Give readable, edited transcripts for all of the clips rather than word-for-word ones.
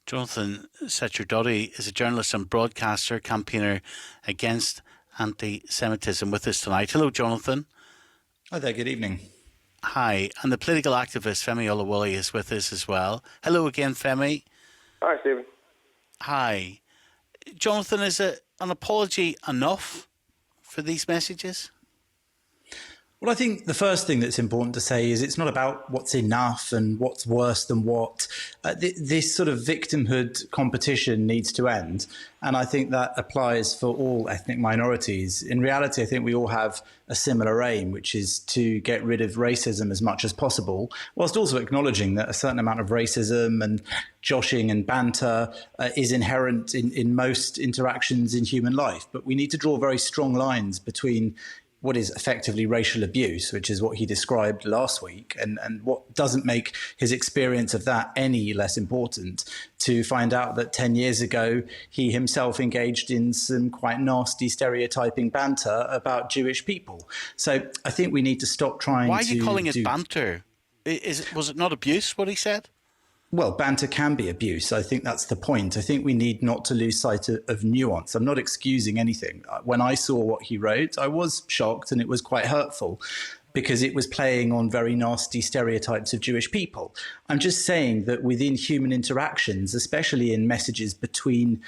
Jonathan Sacerdoti is a journalist and broadcaster, campaigner against anti-Semitism with us tonight. Hello, Jonathan. Hi there, good evening. Hi. And the political activist Femi Oluwole is with us as well. Hello again, Femi. Hi, Stephen. Hi. Jonathan, is an apology enough for these messages? Well, I think the first thing that's important to say is it's not about what's enough and what's worse than what. This sort of victimhood competition needs to end. And I think that applies for all ethnic minorities. In reality, I think we all have a similar aim, which is to get rid of racism as much as possible, whilst also acknowledging that a certain amount of racism and joshing and banter is inherent in most interactions in human life. But we need to draw very strong lines between what is effectively racial abuse, which is what he described last week, and what doesn't make his experience of that any less important, to find out that 10 years ago he himself engaged in some quite nasty stereotyping banter about Jewish people. So I think we need to stop trying to... Why are you calling it banter? Was it not abuse, what he said? Well, banter can be abuse. I think that's the point. I think we need not to lose sight of nuance. I'm not excusing anything. When I saw what he wrote, I was shocked and it was quite hurtful because it was playing on very nasty stereotypes of Jewish people. I'm just saying that within human interactions, especially in messages between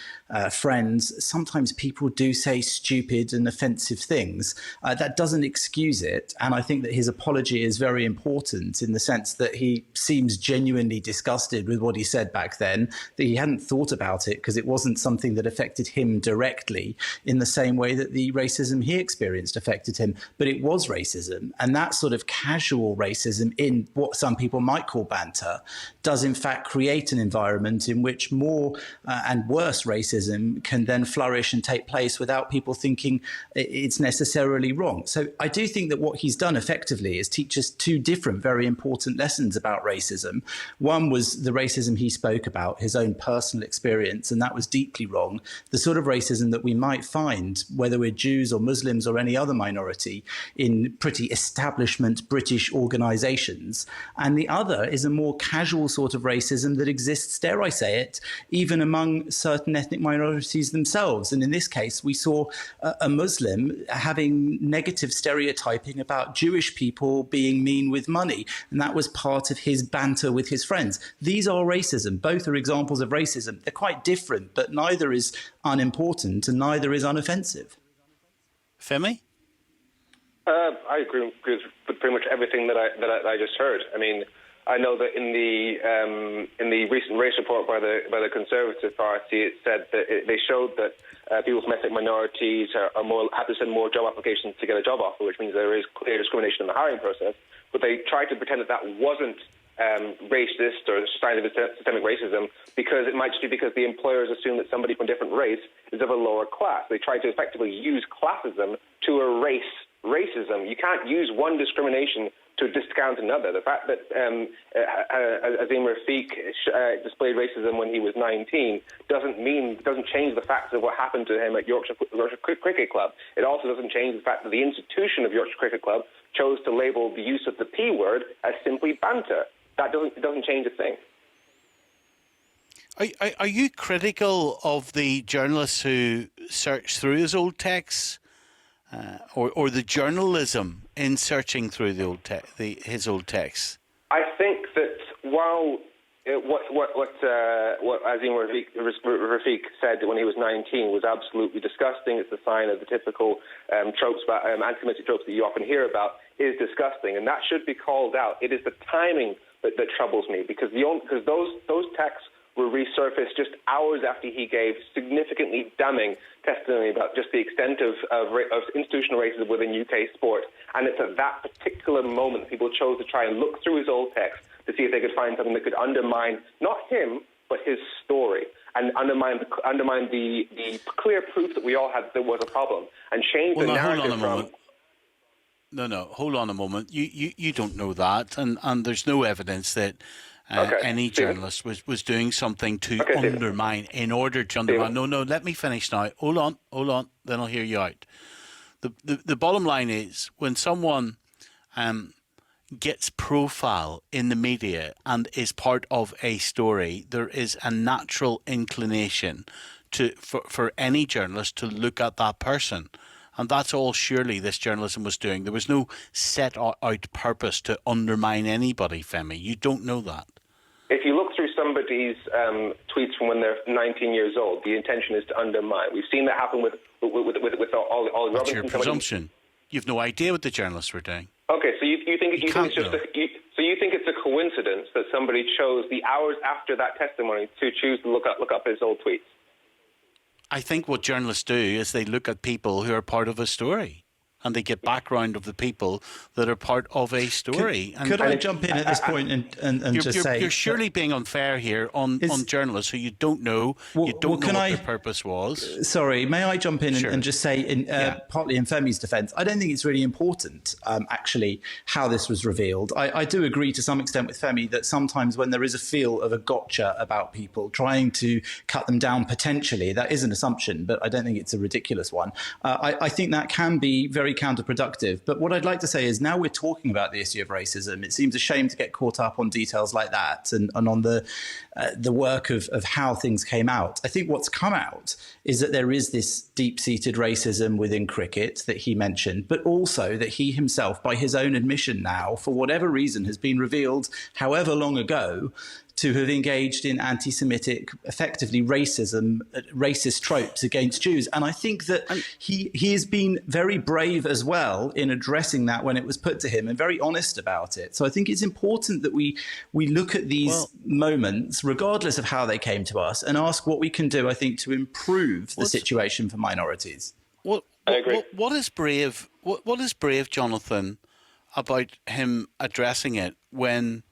friends, sometimes people do say stupid and offensive things. That doesn't excuse it. And I think that his apology is very important in the sense that he seems genuinely disgusted with what he said back then, that he hadn't thought about it because it wasn't something that affected him directly in the same way that the racism he experienced affected him. But it was racism. And that sort of casual racism in what some people might call banter does in fact create an environment in which more and worse racism can then flourish and take place without people thinking it's necessarily wrong. So I do think that what he's done effectively is teach us two different very important lessons about racism. One was the racism he spoke about, his own personal experience, and that was deeply wrong. The sort of racism that we might find, whether we're Jews or Muslims or any other minority, in pretty establishment British organisations. And the other is a more casual sort of racism that exists, dare I say it, even among certain ethnic minorities themselves. And in this case, we saw a Muslim having negative stereotyping about Jewish people being mean with money. And that was part of his banter with his friends. These are racism. Both are examples of racism. They're quite different, but neither is unimportant and neither is unoffensive. Femi? I agree with pretty much everything that I just heard. I mean, I know that in the recent race report by the Conservative Party, it said that they showed that people from ethnic minorities have to send more job applications to get a job offer, which means there is clear discrimination in the hiring process. But they tried to pretend that wasn't racist or a sign of systemic racism because it might just be because the employers assume that somebody from a different race is of a lower class. They tried to effectively use classism to erase racism. You can't use one discrimination to discount another. The fact that Azeem Rafiq displayed racism when he was 19 doesn't change the facts of what happened to him at Yorkshire Cricket Club. It also doesn't change the fact that the institution of Yorkshire Cricket Club chose to label the use of the P word as simply banter. It doesn't change a thing. Are you critical of the journalists who search through his old texts? Or the journalism in searching through his old texts? I think that while what Azeem Rafiq said when he was 19 was absolutely disgusting, it's a sign of the typical tropes about anti-Semitic tropes that you often hear about, is disgusting, and that should be called out. It is the timing that troubles me because those texts were resurfaced just hours after he gave significantly damning testimony about just the extent of institutional racism within UK sport. And it's at that particular moment that people chose to try and look through his old text to see if they could find something that could undermine not him, but his story, and undermine the clear proof that we all had there was a problem, and change the narrative from... Hold on a moment. You don't know that, and there's no evidence that any journalist was doing something to undermine, in order to undermine. No, let me finish now. Hold on, then I'll hear you out. The bottom line is, when someone gets profile in the media and is part of a story, there is a natural inclination for any journalist to look at that person. And that's all surely this journalism was doing. There was no set out purpose to undermine anybody, Femi. You don't know that. If you look through somebody's tweets from when they're 19 years old, the intention is to undermine. We've seen that happen with Ollie Robinson. That's your presumption. You've no idea what the journalists were doing. Okay, so you think it's a coincidence that somebody chose the hours after that testimony to choose to look up his old tweets? I think what journalists do is they look at people who are part of a story, and they get background of the people that are part of a story. Could I jump in at this point and just say... You're surely being unfair here on journalists who you don't know, what their purpose was. Sorry, may I jump in and just say, partly in Femi's defence, I don't think it's really important, actually, how this was revealed. I do agree to some extent with Femi that sometimes when there is a feel of a gotcha about people, trying to cut them down potentially, that is an assumption, but I don't think it's a ridiculous one. I think that can be very counterproductive. But what I'd like to say is now we're talking about the issue of racism. It seems a shame to get caught up on details like that and on the work of how things came out. I think what's come out is that there is this deep-seated racism within cricket that he mentioned, but also that he himself, by his own admission now, for whatever reason, has been revealed however long ago to have engaged in anti-Semitic, effectively racism, racist tropes against Jews. And I think that he has been very brave as well in addressing that when it was put to him and very honest about it. So I think it's important that we look at these moments, regardless of how they came to us, and ask what we can do, I think, to improve the situation for minorities. I agree. What is brave, Jonathan, about him addressing it when...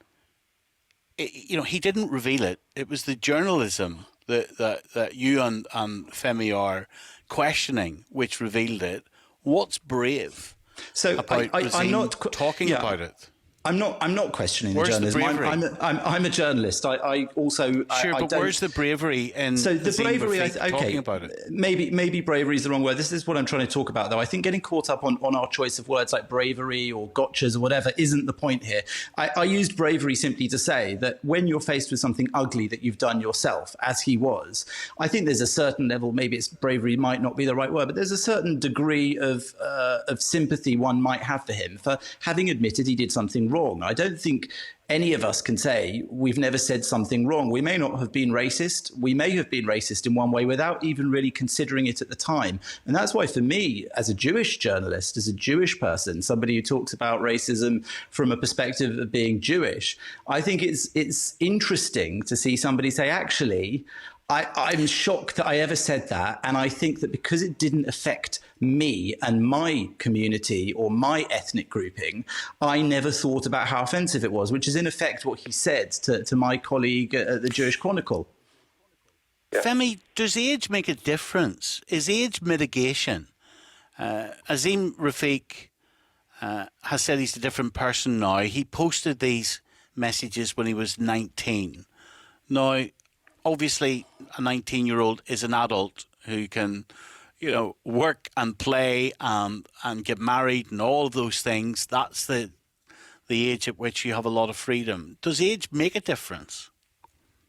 he didn't reveal it. It was the journalism that you and Femi are questioning which revealed it. What's brave about I'm not talking about it? I'm not questioning the journalism. I'm a journalist. I also where's the bravery in talking about it? Maybe bravery is the wrong word. This is what I'm trying to talk about, though. I think getting caught up on our choice of words like bravery or gotchas or whatever isn't the point here. I used bravery simply to say that when you're faced with something ugly that you've done yourself, as he was, I think there's a certain level. Maybe it's bravery might not be the right word, but there's a certain degree of sympathy one might have for him for having admitted he did something wrong. I don't think any of us can say we've never said something wrong. We may not have been racist. We may have been racist in one way without even really considering it at the time. And that's why, for me, as a Jewish journalist, as a Jewish person, somebody who talks about racism from a perspective of being Jewish, I think it's interesting to see somebody say, actually, I'm shocked that I ever said that. And I think that because it didn't affect me and my community or my ethnic grouping, I never thought about how offensive it was, which is in effect what he said to my colleague at the Jewish Chronicle. Yeah. Femi, does age make a difference? Is age mitigation? Azeem Rafiq has said he's a different person now. He posted these messages when he was 19. Now, obviously, a 19-year-old is an adult who can, work and play and get married and all of those things. That's the age at which you have a lot of freedom. Does age make a difference?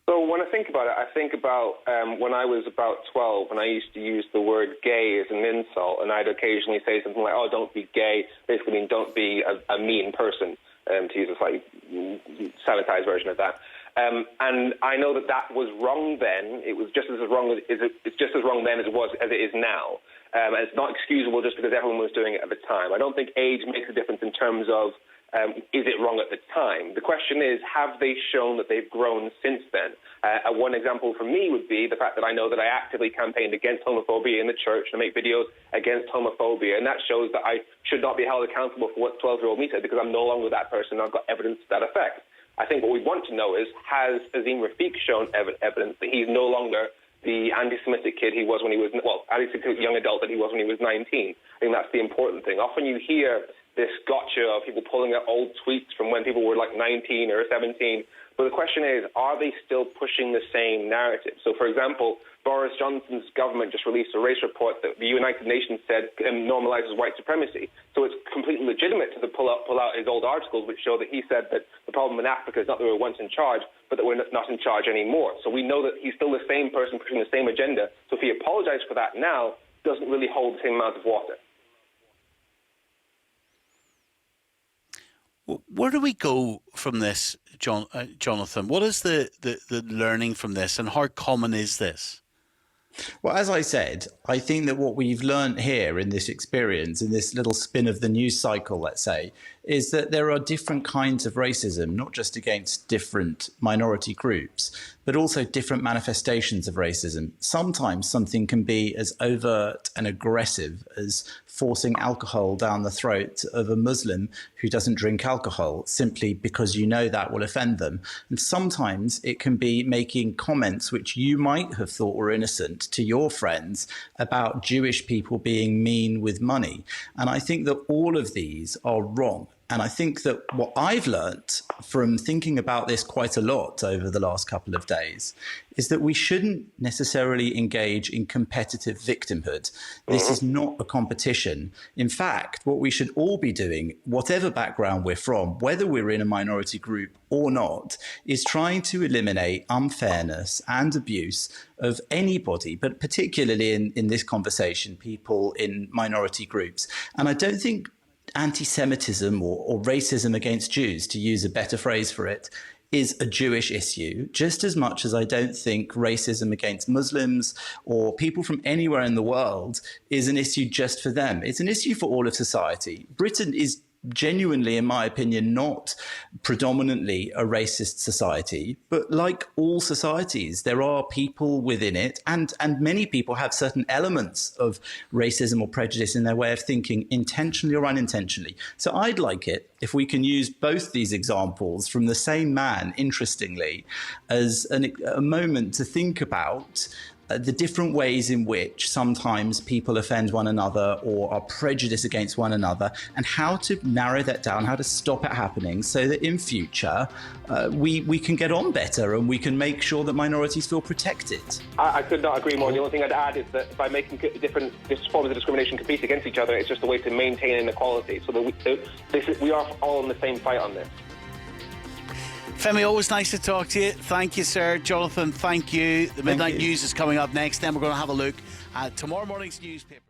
So when I think about it, I think about when I was about 12 and I used to use the word gay as an insult, and I'd occasionally say something like, oh, don't be gay, basically mean don't be a mean person, to use a slightly sanitized version of that. And I know that was wrong then. It was just as wrong it's just as wrong then as it is now. And it's not excusable just because everyone was doing it at the time. I don't think age makes a difference in terms of is it wrong at the time. The question is, have they shown that they've grown since then? One example for me would be the fact that I know that I actively campaigned against homophobia in the church and I make videos against homophobia, and that shows that I should not be held accountable for what 12-year-old me said because I'm no longer that person and I've got evidence to that effect. I think what we want to know is, has Azeem Rafiq shown evidence that he's no longer the anti-Semitic kid he was when he was, anti-Semitic young adult that he was when he was 19? I think that's the important thing. Often you hear this gotcha of people pulling out old tweets from when people were like 19 or 17, But the question is, are they still pushing the same narrative? So, for example, Boris Johnson's government just released a race report that the United Nations said normalizes white supremacy. So it's completely legitimate to pull out his old articles, which show that he said that the problem in Africa is not that we were once in charge, but that we're not in charge anymore. So we know that he's still the same person pushing the same agenda. So if he apologized for that now, it doesn't really hold the same amount of water. Where do we go from this, Jonathan? What is the learning from this, and how common is this? Well, as I said, I think that what we've learned here in this experience, in this little spin of the news cycle, let's say, is that there are different kinds of racism, not just against different minority groups, but also different manifestations of racism. Sometimes something can be as overt and aggressive as forcing alcohol down the throat of a Muslim who doesn't drink alcohol simply because you know that will offend them. And sometimes it can be making comments which you might have thought were innocent to your friends about Jewish people being mean with money. And I think that all of these are wrong. And I think that what I've learnt from thinking about this quite a lot over the last couple of days is that we shouldn't necessarily engage in competitive victimhood. This is not a competition. In fact, what we should all be doing, whatever background we're from, whether we're in a minority group or not, is trying to eliminate unfairness and abuse of anybody, but particularly in this conversation, people in minority groups. And I don't think antisemitism or racism against Jews, to use a better phrase for it, is a Jewish issue, just as much as I don't think racism against Muslims or people from anywhere in the world is an issue just for them. It's an issue for all of society. Britain is genuinely, in my opinion, not predominantly a racist society, but like all societies, there are people within it, and many people have certain elements of racism or prejudice in their way of thinking, intentionally or unintentionally. So I'd like it if we can use both these examples from the same man, interestingly, as a moment to think about the different ways in which sometimes people offend one another or are prejudiced against one another, and how to narrow that down, how to stop it happening so that in future we can get on better and we can make sure that minorities feel protected. I could not agree more. The only thing I'd add is that by making different forms of discrimination compete against each other, it's just a way to maintain inequality. So that we are all in the same fight on this. Femi, always nice to talk to you. Thank you, sir. Jonathan, thank you. The Midnight News is coming up next. Then we're going to have a look at tomorrow morning's newspaper.